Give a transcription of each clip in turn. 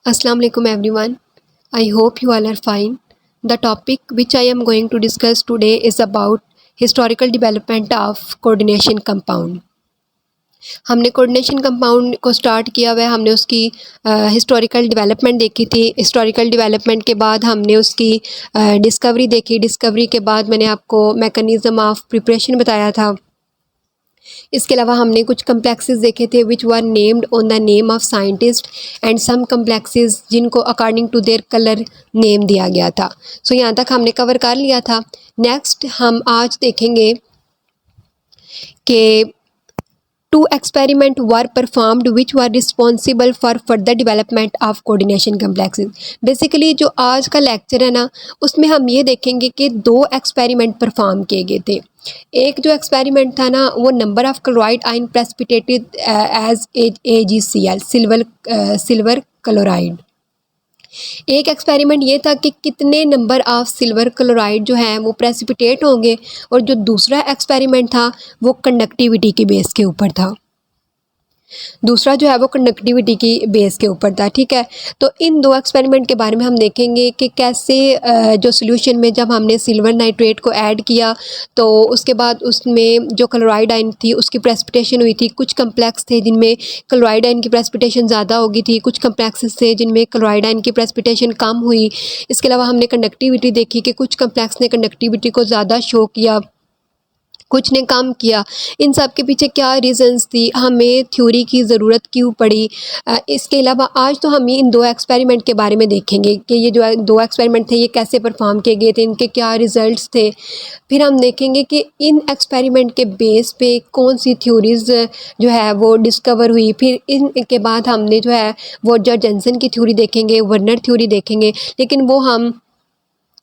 Assalamu alaikum everyone. I hope you all are fine. The topic which I am going to discuss today is about historical development of coordination compound. हमने coordination compound को start किया हुआ है, हमने उसकी historical development देखी थी। Historical development के बाद हमने उसकी डिस्कवरी देखी। डिस्कवरी के बाद मैंने आपको मैकेनिज़्म ऑफ प्रिपरेशन बताया था। इसके अलावा हमने कुछ कम्प्लेक्सेस देखे थे which were named on the name of scientist and some complexes जिनको according to their colour name दिया गया था। सो यहाँ तक हमने कवर कर लिया था। नेक्स्ट हम आज देखेंगे कि two experiment were performed which were responsible for further development of coordination complexes. Basically जो आज का लेक्चर है ना, उसमें हम ये देखेंगे कि 2 एक्सपेरिमेंट परफॉर्म किए गए थे। एक जो एक्सपेरिमेंट था ना, वो number of chloride ion precipitated as AgCl silver chloride. एक एक्सपेरिमेंट ये था कि कितने नंबर ऑफ सिल्वर क्लोराइड जो है वो प्रेसिपिटेट होंगे, और जो दूसरा एक्सपेरिमेंट था वो कंडक्टिविटी के बेस के ऊपर था। दूसरा जो है वो कंडक्टिविटी की बेस के ऊपर था। ठीक है, तो इन 2 एक्सपेरिमेंट के बारे में हम देखेंगे कि कैसे जो सोल्यूशन में जब हमने सिल्वर नाइट्रेट को ऐड किया तो उसके बाद उसमें जो क्लोराइड आयन थी उसकी प्रेसिपिटेशन हुई थी। कुछ कम्प्लेक्स थे जिनमें क्लोराइड आयन की प्रेसिपिटेशन ज़्यादा होगी थी, कुछ कम्प्लेक्सेस थे जिनमें क्लोराइड आयन की प्रेसिपिटेशन कम हुई। इसके अलावा हमने कंडक्टिविटी देखी कि कुछ कम्प्लेक्स ने कंडक्टिविटी को ज़्यादा शो किया, कुछ ने कम किया। इन सब के पीछे क्या रीज़न्स थी, हमें थ्योरी की ज़रूरत क्यों पड़ी। इसके अलावा आज तो हम इन 2 एक्सपेरिमेंट के बारे में देखेंगे कि ये जो 2 एक्सपेरिमेंट थे ये कैसे परफॉर्म किए गए थे, इनके क्या रिज़ल्ट्स थे। फिर हम देखेंगे कि इन एक्सपेरिमेंट के बेस पे कौन सी थ्योरीज़ जो है वो डिस्कवर हुई। फिर इनके बाद हमने जो है वो जॉर्जनसन की थ्योरी देखेंगे, वर्नर थ्योरी देखेंगे, लेकिन वो हम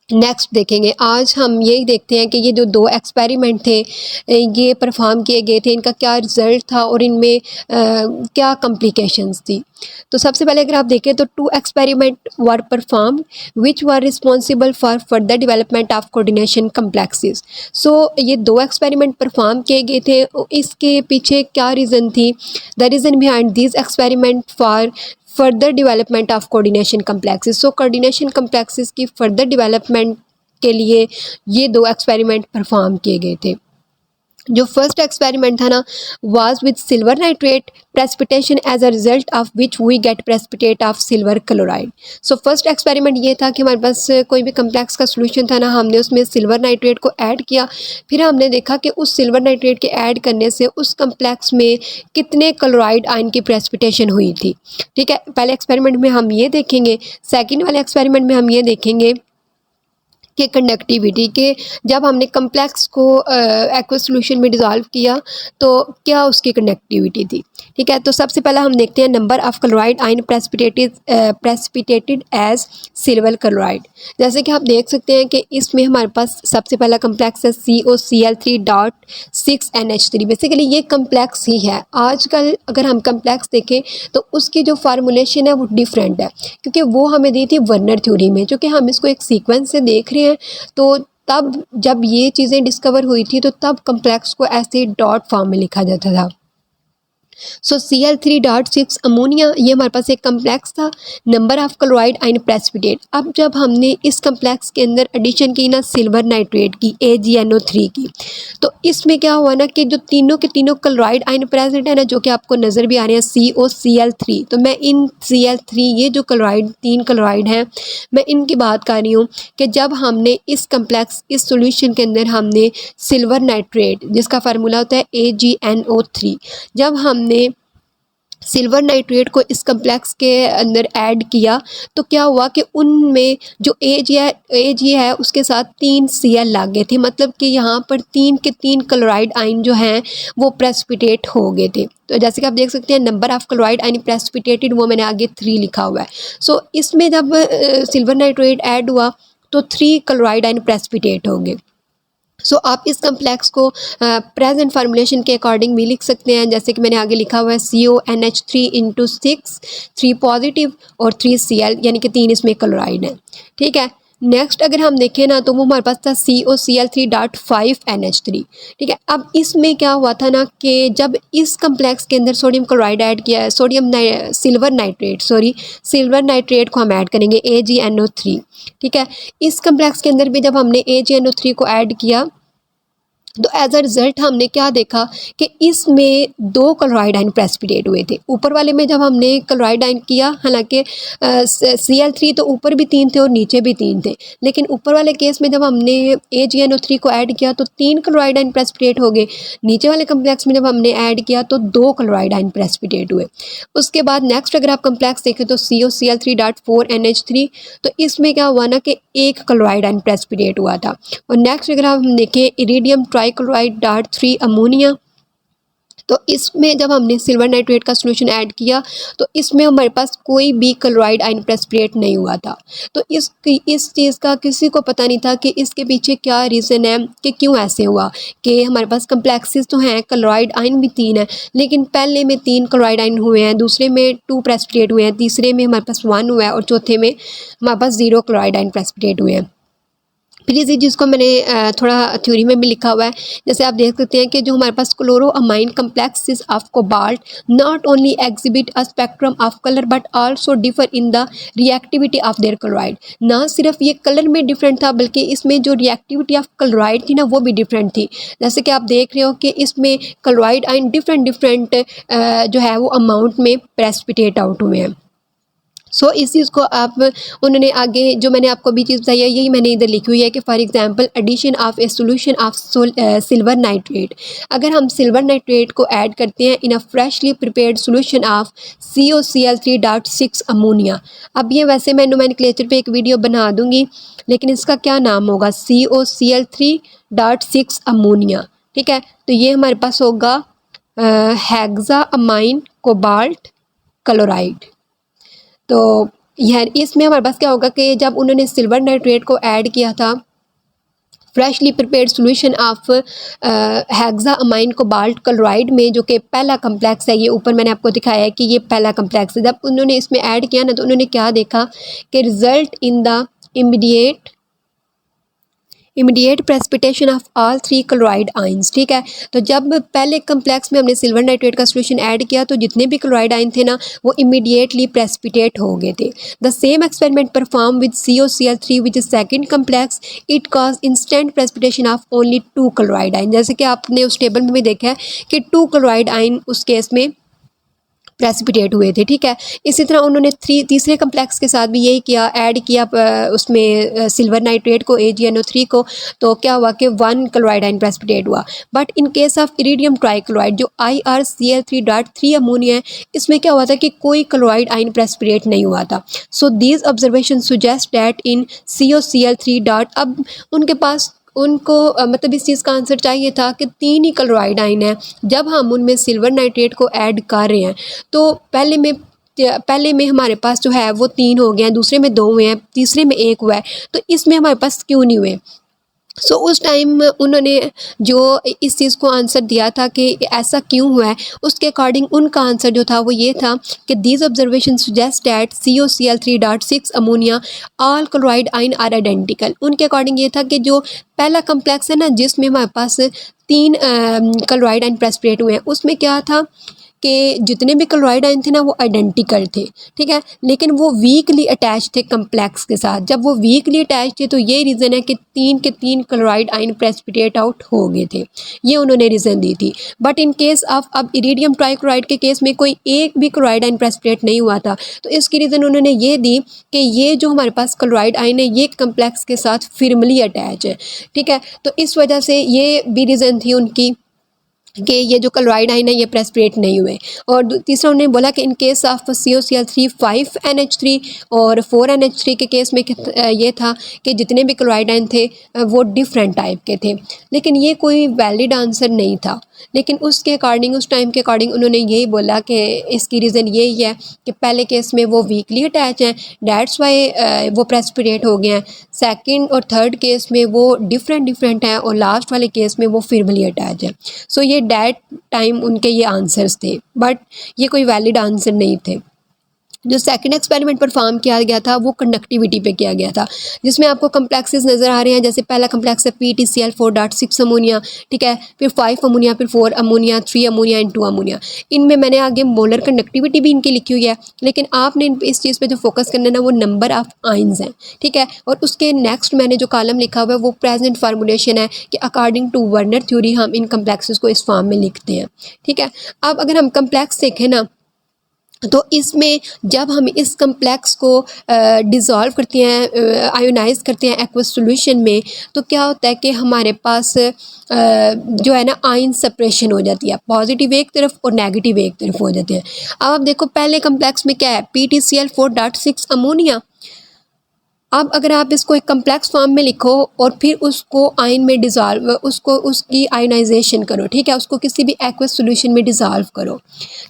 नेक्स्ट देखेंगे। आज हम यही देखते हैं कि ये जो 2 एक्सपेरिमेंट थे ये परफॉर्म किए गए थे, इनका क्या रिज़ल्ट था और इनमें क्या कॉम्प्लिकेशंस थी। तो सबसे पहले अगर आप देखें तो 2 experiment were perform which were responsible for further development of coordination complexes. So ये 2 एक्सपेरिमेंट परफॉर्म किए गए थे, इसके पीछे क्या रीज़न थी। The reason behind this experiment for further development of coordination complexes. So coordination complexes की फर्दर डेवलपमेंट के लिए ये 2 एक्सपेरिमेंट परफॉर्म किए गए थे। जो फर्स्ट एक्सपेरिमेंट था ना was with silver nitrate precipitation as a result of which we get precipitate of silver chloride. So first experiment ये था कि हमारे पास कोई भी कम्प्लेक्स का सोल्यूशन था ना, हमने उसमें सिल्वर नाइट्रेट को ऐड किया। फिर हमने देखा कि उस सिल्वर नाइट्रेट के ऐड करने से उस कम्प्लेक्स में कितने क्लोराइड आयन की प्रेसिपिटेशन हुई थी। ठीक है, पहले एक्सपेरिमेंट में हम ये देखेंगे। सेकेंड वाले एक्सपेरिमेंट में हम ये देखेंगे कि कंडक्टिविटी के जब हमने कम्प्लेक्स को एक्वस सॉल्यूशन में डिज़ोल्व किया तो क्या उसकी कंडक्टिविटी थी। ठीक है, तो सबसे पहला हम देखते हैं number of chloride ion precipitated as silver chloride. जैसे कि आप देख सकते हैं कि इसमें हमारे पास सबसे पहला कम्प्लेक्स है COCl3.6NH3। बेसिकली ये कम्प्लेक्स ही है। आजकल अगर हम कम्प्लेक्स देखें तो उसकी जो फार्मूलेशन है वो डिफरेंट है, क्योंकि वो हमें दी थी वर्नर थ्योरी में। जो कि हम इसको एक सीक्वेंस से देख रहे हैं, तो तब जब ये चीज़ें डिस्कवर हुई थी तो तब कम्प्लेक्स को ऐसे डॉट फॉर्म में लिखा जाता था। सो Cl3.6 अमोनिया ये हमारे पास एक कम्प्लेक्स था। Number of chloride ion precipitate. अब जब हमने इस कम्प्लेक्स के अंदर एडिशन की ना सिल्वर नाइट्रेट की AgNO3 की, तो इसमें क्या हुआ ना कि जो तीनों के तीनों क्लोराइड आयन प्रेजेंट है ना, जो कि आपको नज़र भी आ रहे हैं COCl3। तो मैं इन Cl3 ये जो क्लोराइड 3 क्लोराइड हैं मैं इनकी बात कर रही हूँ कि जब हमने इस कम्प्लेक्स इस सोल्यूशन के अंदर हमने सिल्वर नाइट्रेट जिसका फार्मूला होता है AgNO3, जब हमने सिल्वर नाइट्रेट को इस कम्प्लेक्स के अंदर ऐड किया तो क्या हुआ कि उनमें जो Ag है उसके साथ 3 Cl लग गए थे। मतलब कि यहाँ पर 3 के 3 क्लोराइड आयन जो हैं वो प्रेसिपिटेट हो गए थे। तो जैसे कि आप देख सकते हैं number of chloride ion precipitated वो मैंने आगे 3 लिखा हुआ है। सो इसमें जब सिल्वर नाइट्रेट ऐड हुआ तो 3 क्लोराइड आयन प्रेसिपिटेट हो गए। सो आप इस कम्प्लेक्स को प्रेजेंट फार्मूलेशन के अकॉर्डिंग भी लिख सकते हैं, जैसे कि मैंने आगे लिखा हुआ है CONH3 × 6 3 पॉजिटिव और 3 Cl, यानी कि 3 इसमें क्लोराइड है। ठीक है, नेक्स्ट अगर हम देखें ना तो वो हमारे पास था COCl3.5NH3। ठीक है, अब इसमें क्या हुआ था ना कि जब इस कम्प्लेक्स के अंदर सोडियम क्लोराइड ऐड किया है, सिल्वर नाइट्रेट को हम ऐड करेंगे AgNO3। ठीक है, इस कम्प्लेक्स के अंदर भी जब हमने AgNO3 को ऐड किया तो एज अ रिज़ल्ट हमने क्या देखा कि इसमें 2 क्लोराइड आयन प्रेसिपिटेट हुए थे। ऊपर वाले में जब हमने क्लोराइड आयन किया, हालांकि Cl3 तो ऊपर भी 3 थे और नीचे भी 3 थे, लेकिन ऊपर वाले केस में जब हमने AgNO3 को ऐड किया तो 3 क्लोराइड आयन प्रेसिपिटेट हो गए। नीचे वाले कम्प्लेक्स में जब हमने ऐड किया तो 2 क्लोराइड आयन प्रेसिपिटेट हुए। उसके बाद नेक्स्ट अगर आप कम्प्लेक्स देखें तो COCl3.4NH3, तो इसमें क्या हुआ ना कि 1 क्लोराइड आयन प्रेसिपिटेट हुआ था। और नेक्स्ट अगर हम देखें इरिडियम ट्राइक्लोराइड.3 अमोनिया, तो इसमें जब हमने सिल्वर नाइट्रेट का सोल्यूशन ऐड किया तो इसमें हमारे पास कोई भी क्लोराइड आयन प्रेसिपिटेट नहीं हुआ था। तो इस चीज़ का किसी को पता नहीं था कि इसके पीछे क्या रीज़न है कि क्यों ऐसे हुआ कि हमारे पास कम्प्लेक्सेस तो हैं, क्लोराइड आयन भी 3 है, लेकिन पहले में 3 क्लोराइड आयन हुए हैं, दूसरे में 2 प्रेसिपिटेट हुए हैं, तीसरे में हमारे पास 1 हुआ है और चौथे में हमारे पास 0 क्लोराइड आयन प्रेसिपिटेट हुए हैं। फिर इसी चीज़ को मैंने थोड़ा थ्योरी में भी लिखा हुआ है। जैसे आप देख सकते हैं कि जो हमारे पास chloroamine complexes of cobalt not only exhibit a spectrum of colour but also differ in the reactivity of their chloride. ना सिर्फ ये कलर में डिफरेंट था बल्कि इसमें जो रिएक्टिविटी ऑफ क्लोराइड थी ना वो भी डिफरेंट थी। जैसे कि आप देख रहे हो कि इसमें क्लोराइड आयन डिफरेंट जो है वो अमाउंट में प्रेसिपिटेट आउट हुए हैं। सो इस चीज़ को आप उन्होंने आगे जो मैंने आपको भी चीज़ बताई है यही मैंने इधर लिखी हुई है कि for example addition of a solution of silver nitrate. अगर हम सिल्वर नाइट्रेट को ऐड करते हैं in a freshly prepared solution of COCl3.6 ammonia. अब ये वैसे मैं नोमेनक्लेचर पे एक वीडियो बना दूंगी, लेकिन इसका क्या नाम होगा, COCl3.6 अमोनिया। ठीक है, तो ये हमारे पास होगा हेक्सा अमाइन कोबाल्ट क्लोराइड। तो यह इसमें हमारे पास क्या होगा कि जब उन्होंने सिल्वर नाइट्रेट को ऐड किया था freshly prepared solution of hexa amine cobalt chloride में, जो कि पहला कम्प्लेक्स है, ये ऊपर मैंने आपको दिखाया है कि ये पहला कम्प्लेक्स है, जब उन्होंने इसमें ऐड किया ना तो उन्होंने क्या देखा कि result in the immediate precipitation of all 3 chloride ions. ठीक है, तो जब पहले कम्प्लेक्स में हमने सिल्वर नाइट्रेट का सोल्यूशन ऐड किया तो जितने भी क्लोराइड आइन थे ना वो इमीडिएटली प्रेसिपिटेट हो गए थे। The same experiment perform with COCl3 which is second complex, it cause instant precipitation of only 2 chloride आइन। जैसे कि आपने उस टेबल में भी देखा है कि 2 क्लोराइड आइन उस केस में प्रेसिपिटेट हुए थे। ठीक है, इसी तरह उन्होंने तीसरे कम्प्लेक्स के साथ भी यही किया, ऐड किया उसमें सिल्वर नाइट्रेट को AgNO3 को, तो क्या हुआ कि 1 क्लोराइड आइन प्रेसिपिटेट हुआ। But in case of iridium trichloride जो IRCl3.3 अमोनिया है, इसमें क्या हुआ था कि कोई क्लोराइड आइन प्रेसिपिटेट नहीं हुआ था। So these observation suggest that in COCl3 अब उनके पास उनको मतलब इस चीज़ का आंसर चाहिए था कि 3 ही क्लोराइड आइन है, जब हम उनमें सिल्वर नाइट्रेट को ऐड कर रहे हैं तो पहले में हमारे पास जो है वो 3 हो गए हैं, दूसरे में 2 हुए हैं, तीसरे में 1 हुआ है, तो इसमें हमारे पास क्यों नहीं हुए। सो उस टाइम उन्होंने जो इस चीज़ को आंसर दिया था कि ऐसा क्यों हुआ है, उसके अकॉर्डिंग उनका आंसर जो था वो ये था कि these observation suggest that COCl3.6 ammonia all chloride ion are identical. उनके अकॉर्डिंग ये था कि जो पहला कम्प्लेक्स है ना जिसमें हमारे पास 3 क्लोराइड आइन प्रेसिपिटेट हुए हैं, उसमें क्या था कि जितने भी क्लोराइड आयन थे ना वो आइडेंटिकल थे। ठीक है, लेकिन वो वीकली अटैच थे कम्प्लेक्स के साथ। जब वो वीकली अटैच थे तो ये रीज़न है कि 3 के 3 क्लोराइड आयन प्रेसिपिटेट आउट हो गए थे, ये उन्होंने रीज़न दी थी। बट इन केस ऑफ अब इरिडियम ट्राइक्लोराइड के केस में कोई एक भी क्लोराइड आयन प्रेसिपिटेट नहीं हुआ था, तो इसकी रीज़न उन्होंने ये दी कि ये जो हमारे पास क्लोराइड आयन है ये कम्प्लेक्स के साथ फिर्मली अटैच है। ठीक है, तो इस वजह से ये भी रीज़न थी उनकी कि ये जो क्लोराइड आयन है ये प्रेसिपिटेट नहीं हुए। और तीसरा उन्होंने बोला कि in case of COCl3 5NH3 और 4NH3 के केस में ये था कि जितने भी क्लोराइड आयन थे वो डिफरेंट टाइप के थे, लेकिन ये कोई वैलिड आंसर नहीं था। लेकिन उसके अकॉर्डिंग उस टाइम के अकॉर्डिंग उन्होंने यही बोला कि इसकी रीज़न यही है कि पहले केस में वो वीकली अटैच हैं, डैट्स वाई वो प्रेसिपिटेट हो गए हैं। सेकंड और थर्ड केस में वो डिफरेंट हैं और लास्ट वाले केस में वो फिर्मली अटैच है। सो ये डैट टाइम उनके ये आंसर्स थे, बट ये कोई वैलिड आंसर नहीं थे। जो सेकंड एक्सपेरिमेंट परफॉर्म किया गया था वो कंडक्टिविटी पे किया गया था, जिसमें आपको कम्प्लेक्सेस नज़र आ रहे हैं। जैसे पहला कम्प्लेक्स है PTCl4.6 अमोनिया, ठीक है, फिर 5 अमोनिया, फिर 4 अमोनिया, 3 अमोनिया एंड 2 अमोनिया। इनमें मैंने आगे मोलर कंडक्टिविटी भी इनकी लिखी हुई है, लेकिन आपने इस चीज़ पे जो फोकस करना है ना वो नंबर ऑफ आइंस हैं, ठीक है। और उसके नेक्स्ट मैंने जो कॉलम लिखा हुआ है वो प्रेजेंट फार्मूलेशन है कि अकॉर्डिंग टू वर्नर थ्योरी हम इन कम्प्लेक्सेस को इस फॉर्म में लिखते हैं, ठीक है। अब अगर हम कम्प्लेक्स देखें ना तो इसमें जब हम इस कम्प्लेक्स को डिज़ोल्व करते हैं, आयोनाइज़ करते हैं एक्वस सॉल्यूशन में, तो क्या होता है कि हमारे पास जो है ना आयन सेपरेशन हो जाती है, पॉजिटिव एक तरफ और नेगेटिव एक तरफ हो जाते हैं। अब आप देखो पहले कम्प्लेक्स में क्या है, PTCl4.6 अमोनिया। अब अगर आप इसको एक कम्प्लेक्स फॉर्म में लिखो और फिर उसको आयन में डिज़ोल्व, उसको उसकी आयोनाइजेशन करो, ठीक है, उसको किसी भी एक्वस सॉल्यूशन में डिज़ोल्व करो,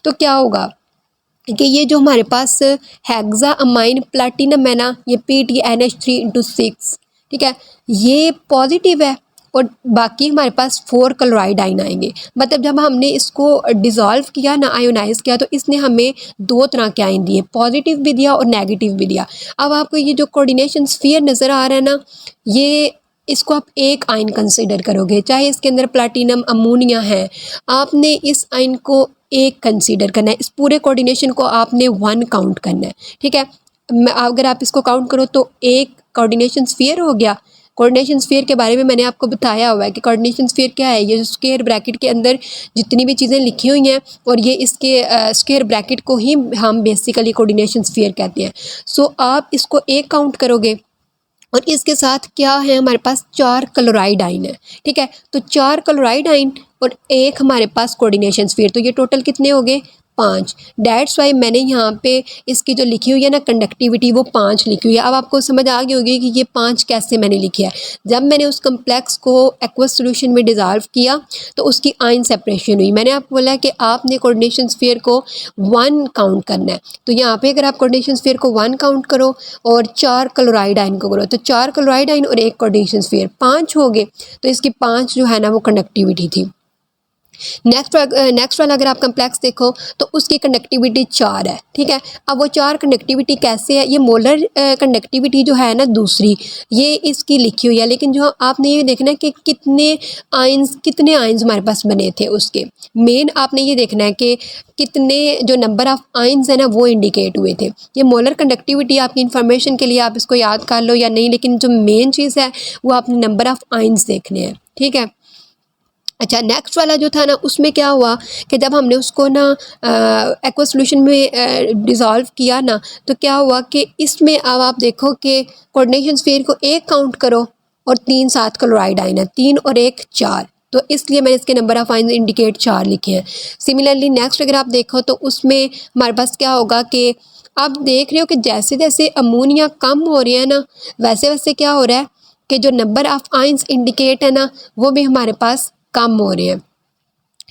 तो क्या होगा कि ये जो हमारे पास हेक्सा अमाइन प्लैटिनम है ना, ये PTNH3/6, ठीक है, ये पॉजिटिव है और बाकी हमारे पास 4 क्लोराइड आयन आएंगे। मतलब जब हमने इसको डिज़ोल्व किया ना, आयोनाइज किया, तो इसने हमें 2 तरह के आयन दिए, पॉजिटिव भी दिया और नेगेटिव भी दिया। अब आपको ये जो कोऑर्डिनेशन स्फीयर नज़र आ रहा है ना, ये इसको आप एक आयन कंसिडर करोगे, चाहे इसके अंदर प्लैटिनम अमोनिया है, आपने इस आयन को एक कंसीडर करना है। इस पूरे कोऑर्डिनेशन को आपने 1 काउंट करना है, ठीक है। अगर आप इसको काउंट करो तो एक कोऑर्डिनेशन स्फीयर हो गया। कोऑर्डिनेशन स्फीयर के बारे में मैंने आपको बताया हुआ है कि कोऑर्डिनेशन स्फीयर क्या है। ये जो स्क्वायर ब्रैकेट के अंदर जितनी भी चीज़ें लिखी हुई हैं और ये इसके स्क्वायर ब्रैकेट को ही हम बेसिकली कोऑर्डिनेशन स्फीयर कहते हैं। सो आप इसको एक काउंट करोगे और इसके साथ क्या है, हमारे पास 4 क्लोराइड आयन है, ठीक है। तो 4 क्लोराइड आयन और एक हमारे पास कोऑर्डिनेशन स्फीयर, तो ये टोटल कितने हो गए, 5। डेट्स वाई मैंने यहाँ पे इसकी जो लिखी हुई है ना कंडक्टिविटी, वो 5 लिखी हुई है। अब आपको समझ आ गई होगी कि ये 5 कैसे मैंने लिखी है। जब मैंने उस कम्प्लेक्स को एक्वस सॉल्यूशन में डिज़ोल्व किया तो उसकी आयन सेपरेशन हुई। मैंने आपको बोला कि आपने कोऑर्डिनेशन स्फीयर को 1 काउंट करना है, तो यहाँ पे अगर आप कोऑर्डिनेशन स्फीयर को 1 काउंट करो और 4 क्लोराइड आयन को करो, तो 4 क्लोराइड आयन और एक कोऑर्डिनेशन स्फीयर, 5 हो गए। तो इसकी 5 जो है ना वो कंडक्टिविटी थी। नेक्स्ट वाला अगर आप कम्प्लेक्स देखो तो उसकी कंडक्टिविटी 4 है, ठीक है। अब वो 4 कंडक्टिविटी कैसे है, ये मोलर कंडक्टिविटी जो है ना दूसरी, ये इसकी लिखी हुई है, लेकिन जो आपने ये देखना है कि कितने आयंस हमारे पास बने थे उसके। मेन आपने ये देखना है कि कितने जो नंबर ऑफ आयंस है ना वो इंडिकेट हुए थे। ये मोलर कंडक्टिविटी आपकी इन्फॉर्मेशन के लिए आप इसको याद कर लो या नहीं, लेकिन जो मेन चीज़ है वो आपने नंबर ऑफ आयंस देखने हैं, ठीक है। अच्छा, नेक्स्ट वाला जो था ना उसमें क्या हुआ कि जब हमने उसको ना एक्वा सॉल्यूशन में डिज़ोल्व किया ना, तो क्या हुआ कि इसमें अब आप देखो कि कोऑर्डिनेशन स्फीयर को एक काउंट करो और 3 7 क्लोराइड आयन है, 3 और 1 4, तो इसलिए मैंने इसके नंबर ऑफ आयन इंडिकेट 4 लिखे हैं। सिमिलरली नेक्स्ट अगर आप देखो तो उसमें हमारे पास क्या होगा कि आप देख रहे हो कि जैसे जैसे अमोनिया कम हो रही है ना, वैसे वैसे क्या हो रहा है कि जो नंबर ऑफ आयंस इंडिकेट है ना वो भी हमारे पास कम हो रहे हैं,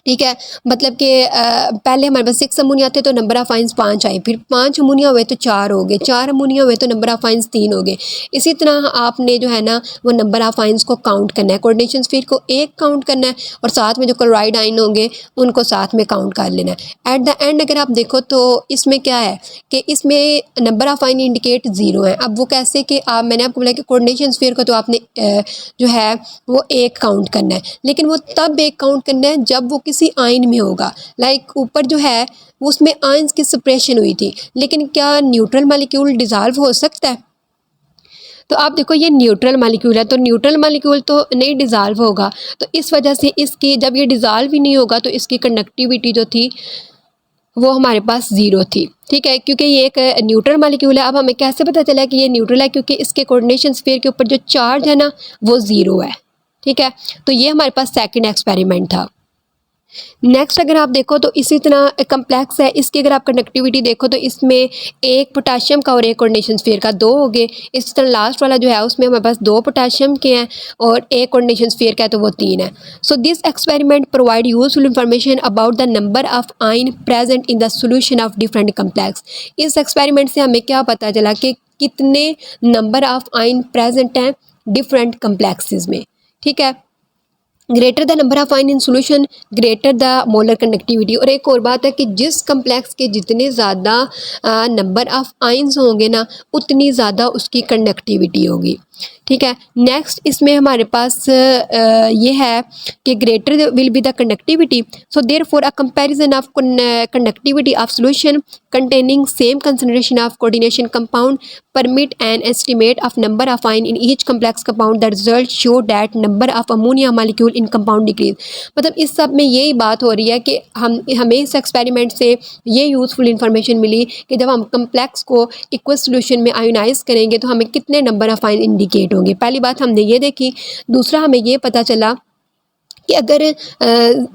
ठीक है। मतलब कि पहले हमारे पास 6 अमोनिया थे तो नंबर ऑफ आइंस 5 आए, फिर 5 अमोनिया हुए तो 4 हो गए, 4 अमोनिया हुए तो नंबर ऑफ आइंस 3 हो गए। इसी तरह आपने जो है ना वो नंबर ऑफ आइंस को काउंट करना है, कोऑर्डिनेशन स्फीयर को एक काउंट करना है और साथ में जो क्लोराइड आयन होंगे उनको साथ में काउंट कर लेना है। एट द एंड अगर आप देखो तो इसमें क्या है कि इसमें नंबर ऑफ आयन इंडिकेट 0 है। अब वो कैसे कि मैंने आपको बोला कि कोऑर्डिनेशन स्फीयर को तो आपने जो है वो एक काउंट करना है, लेकिन वो तब एक काउंट करना है जब वो किसी आयन में होगा। लाइक ऊपर जो है उसमें आयंस की सेपरेशन हुई थी, लेकिन क्या न्यूट्रल मॉलिक्यूल डिज़ोल्व हो सकता है? तो आप देखो ये न्यूट्रल मॉलिक्यूल है, तो न्यूट्रल मॉलिक्यूल तो नहीं डिज़ोल्व होगा, तो इस वजह से इसकी जब ये डिज़ोल्व ही नहीं होगा तो इसकी कंडक्टिविटी जो थी वो हमारे पास 0 थी, ठीक है, क्योंकि ये एक न्यूट्रल मॉलिक्यूल है। अब हमें कैसे पता चला कि ये न्यूट्रल है, क्योंकि इसके कोऑर्डिनेशन स्फीयर के ऊपर जो चार्ज है ना वो 0 है, ठीक है। तो ये हमारे पास सेकंड एक्सपेरिमेंट था। नेक्स्ट अगर आप देखो तो इसी तरह कम्प्लेक्स है, इसकी अगर आप कंडक्टिविटी देखो तो इसमें एक पोटाशियम का और एक कोऑर्डिनेशन स्फीयर का 2 हो गए। इस तरह लास्ट वाला जो है उसमें हमारे पास 2 पोटाशियम के हैं और एक कोऑर्डिनेशन स्फीयर का है तो वो 3 है। So this experiment provide useful information about the number of ion present in the solution of different complex. इस एक्सपेरिमेंट से हमें क्या पता चला कि कितने नंबर ऑफ आयन प्रेजेंट हैं डिफरेंट कम्प्लेक्सेस में, ठीक है। Greater the number of ion in solution greater the molar conductivity. और एक और बात है कि जिस कम्प्लेक्स के जितने ज़्यादा नंबर ऑफ आयन्स होंगे ना उतनी ज़्यादा उसकी कंडक्टिविटी होगी। ठीक है, नेक्स्ट इसमें हमारे पास ये है कि greater will be the conductivity, so therefore a comparison of conductivity of solution containing same concentration of coordination compound permit an estimate of number of ion in each complex compound. The results show that number of ammonia molecule in compound decrease। मतलब इस सब में यही बात हो रही है कि हमें इस एक्सपेरिमेंट से ये यूज़फुल इंफॉर्मेशन मिली कि जब हम कम्प्लेक्स को इक्वल सोल्यूशन में आयोनाइज करेंगे तो हमें कितने नंबर ऑफ आयन इंडिकेट होंगे। पहली बात हमने ये देखी। दूसरा हमें ये पता चला कि अगर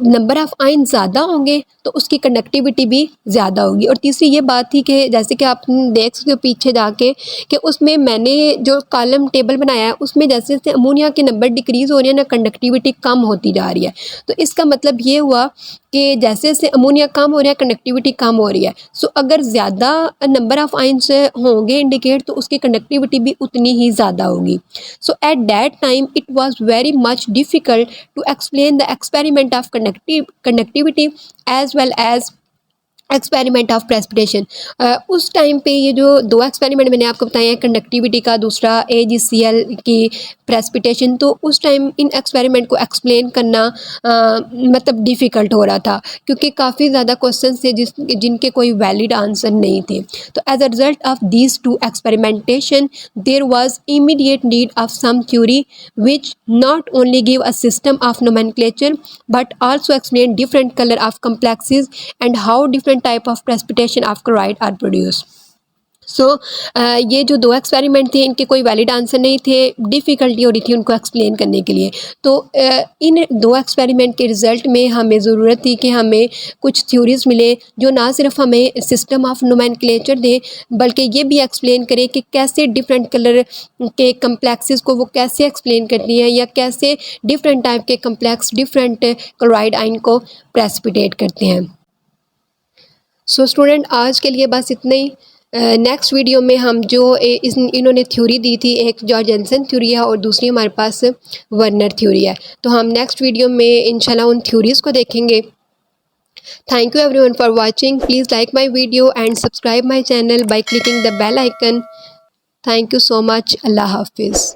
नंबर ऑफ़ आयन ज़्यादा होंगे तो उसकी कंडक्टिविटी भी ज़्यादा होगी। और तीसरी ये बात थी कि जैसे कि आप देख सकते हो पीछे जाके कि उसमें मैंने जो कॉलम टेबल बनाया है उसमें जैसे जैसे अमोनिया के नंबर डिक्रीज़ हो रहे हैं ना कंडक्टिविटी कम होती जा रही है। तो इसका मतलब ये हुआ कि जैसे जैसे अमोनिया कम हो रहा है कंडक्टिविटी कम हो रही है। सो अगर ज़्यादा नंबर ऑफ़ आयन्स होंगे इंडिकेट तो उसकी कंडक्टिविटी भी उतनी ही ज़्यादा होगी। So at that time it was very much difficult to explain the experiment of conductivity as well as experiment of precipitation. उस टाइम पे ये जो दो एक्सपेरिमेंट मैंने आपको बताया है कंडक्टिविटी का दूसरा AgCl की प्रेसिपिटेशन, तो उस टाइम इन एक्सपेरिमेंट को एक्सप्लेन करना मतलब डिफ़िकल्ट हो रहा था क्योंकि काफ़ी ज़्यादा क्वेश्चन थे जिनके कोई वैलिड आंसर नहीं थे। तो as a result of these two experimentation there was immediate need of some theory which not only give a system of nomenclature but also explain different color of complexes and how different type of precipitation of chloride are produced। सो ये जो दो experiment थे इनके कोई valid answer नहीं थे, difficulty हो रही थी उनको एक्सप्लेन करने के लिए। तो इन दो एक्सपेरिमेंट के रिज़ल्ट में हमें ज़रूरत थी कि हमें कुछ थ्योरीज़ मिले जो ना सिर्फ हमें सिस्टम ऑफ नोमेनक्लेचर दें बल्कि ये भी एक्सप्लेन करें कि कैसे डिफरेंट कलर के कम्प्लेक्सेस को वो कैसे एक्सप्लेन करती हैं या कैसे डिफरेंट टाइप के कम्प्लेक्स डिफरेंट क्लोराइड आयन को प्रेसिपिटेट करते हैं। सो स्टूडेंट आज के लिए बस इतना ही। नेक्स्ट वीडियो में हम जो इन्होंने थ्योरी दी थी, एक जॉर्जेनसन थ्योरी है और दूसरी हमारे पास वर्नर थ्योरी है, तो हम नेक्स्ट वीडियो में इंशाल्लाह उन थ्योरीज़ को देखेंगे। Thank you everyone for watching. Please like my video and subscribe my channel by clicking the bell icon. Thank you so much. अल्लाह हाफिज़।